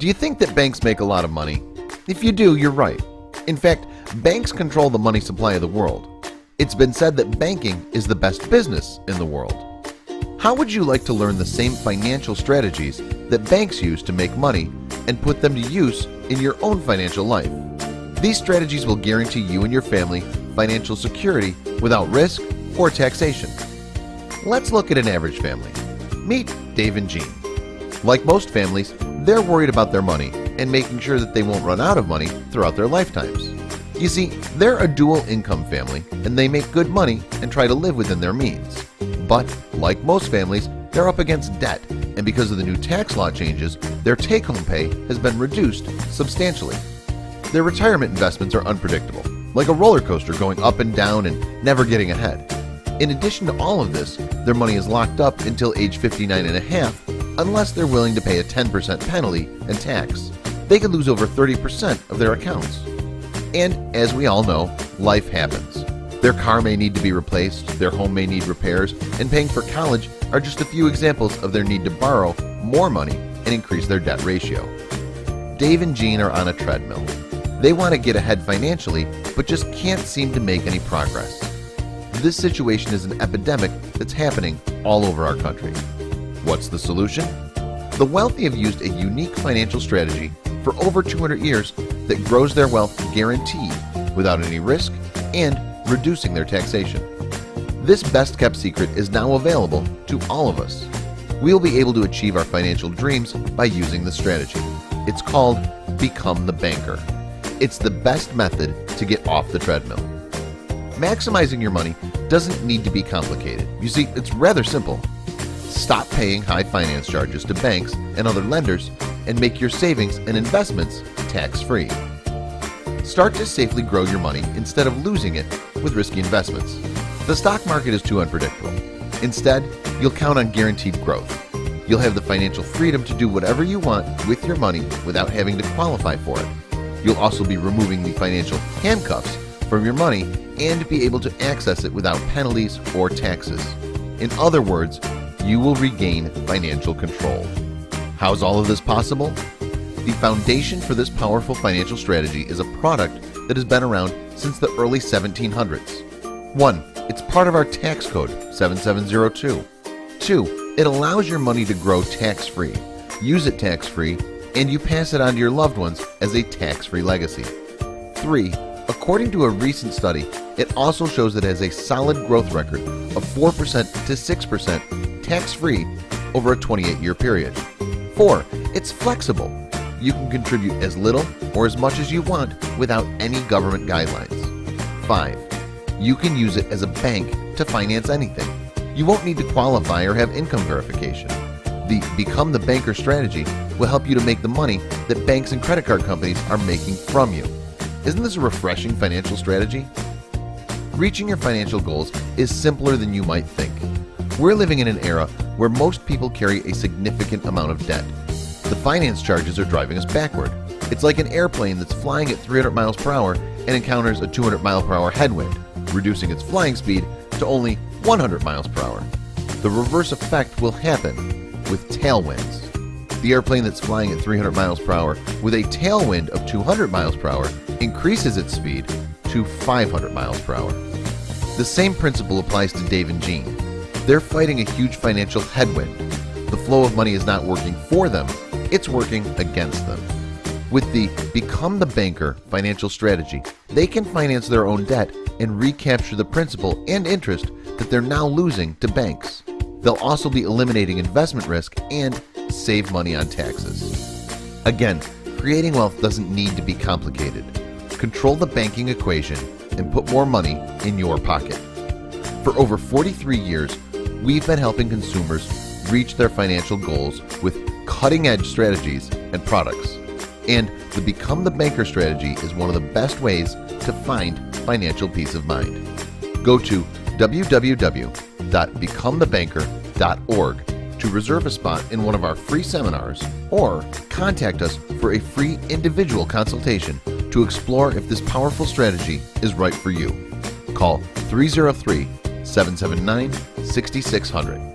Do you think that banks make a lot of money? If you do, you're right. In fact, banks control the money supply of the world. It's been said that banking is the best business in the world. How would you like to learn the same financial strategies that banks use to make money and put them to use in your own financial life? These strategies will guarantee you and your family financial security without risk or taxation. Let's look at an average family. Meet Dave and Jean. Like most families, they're worried about their money and making sure that they won't run out of money throughout their lifetimes. You see, they're a dual income family and they make good money and try to live within their means. But like most families, they're up against debt, and because of the new tax law changes, their take-home pay has been reduced substantially. Their retirement investments are unpredictable, like a roller coaster going up and down and never getting ahead. In addition to all of this, their money is locked up until age 59 and a half unless they're willing to pay a 10% penalty and tax. They could lose over 30% of their accounts. And as we all know, life happens. Their car may need to be replaced, their home may need repairs, and paying for college are just a few examples of their need to borrow more money and increase their debt ratio. Dave and Jean are on a treadmill. They want to get ahead financially, but just can't seem to make any progress. This situation is an epidemic that's happening all over our country. What's the solution? The wealthy have used a unique financial strategy for over 200 years that grows their wealth guaranteed without any risk and reducing their taxation. This best-kept secret is now available to all of us. We'll be able to achieve our financial dreams by using the strategy. It's called Become the Banker. It's the best method to get off the treadmill. Maximizing your money doesn't need to be complicated. You see, it's rather simple. Stop paying high finance charges to banks and other lenders and make your savings and investments tax-free. Start to safely grow your money instead of losing it with risky investments. The stock market is too unpredictable. Instead, you'll count on guaranteed growth. You'll have the financial freedom to do whatever you want with your money without having to qualify for it. You'll also be removing the financial handcuffs from your money and be able to access it without penalties or taxes. In other words, you will regain financial control. How's all of this possible? The foundation for this powerful financial strategy is a product that has been around since the early 1700s. 1. It's part of our tax code, 7702. 2. It allows your money to grow tax-free. Use it tax-free, and you pass it on to your loved ones as a tax-free legacy. 3. According to a recent study, it also shows that it has a solid growth record of 4% to 6% tax-free over a 28-year period. 4. It's flexible. You can contribute as little or as much as you want without any government guidelines. 5. You can use it as a bank to finance anything. You won't need to qualify or have income verification. The Become the Banker strategy will help you to make the money that banks and credit card companies are making from you. Isn't this a refreshing financial strategy? Reaching your financial goals is simpler than you might think. We're living in an era where most people carry a significant amount of debt. The finance charges are driving us backward. It's like an airplane that's flying at 300 miles per hour and encounters a 200 mile per hour headwind, reducing its flying speed to only 100 miles per hour. The reverse effect will happen with tailwinds. The airplane that's flying at 300 miles per hour with a tailwind of 200 miles per hour increases its speed to 500 miles per hour. The same principle applies to Dave and Jean. They're fighting a huge financial headwind. The flow of money is not working for them, it's working against them. With the Become the Banker financial strategy, they can finance their own debt and recapture the principal and interest that they're now losing to banks. They'll also be eliminating investment risk and save money on taxes. Again, creating wealth doesn't need to be complicated. Control the banking equation and put more money in your pocket. For over 43 years, we've been helping consumers reach their financial goals with cutting-edge strategies and products. And the Become the Banker strategy is one of the best ways to find financial peace of mind. Go to www.becomethebanker.org to reserve a spot in one of our free seminars or contact us for a free individual consultation to explore if this powerful strategy is right for you. Call 303-779-6600.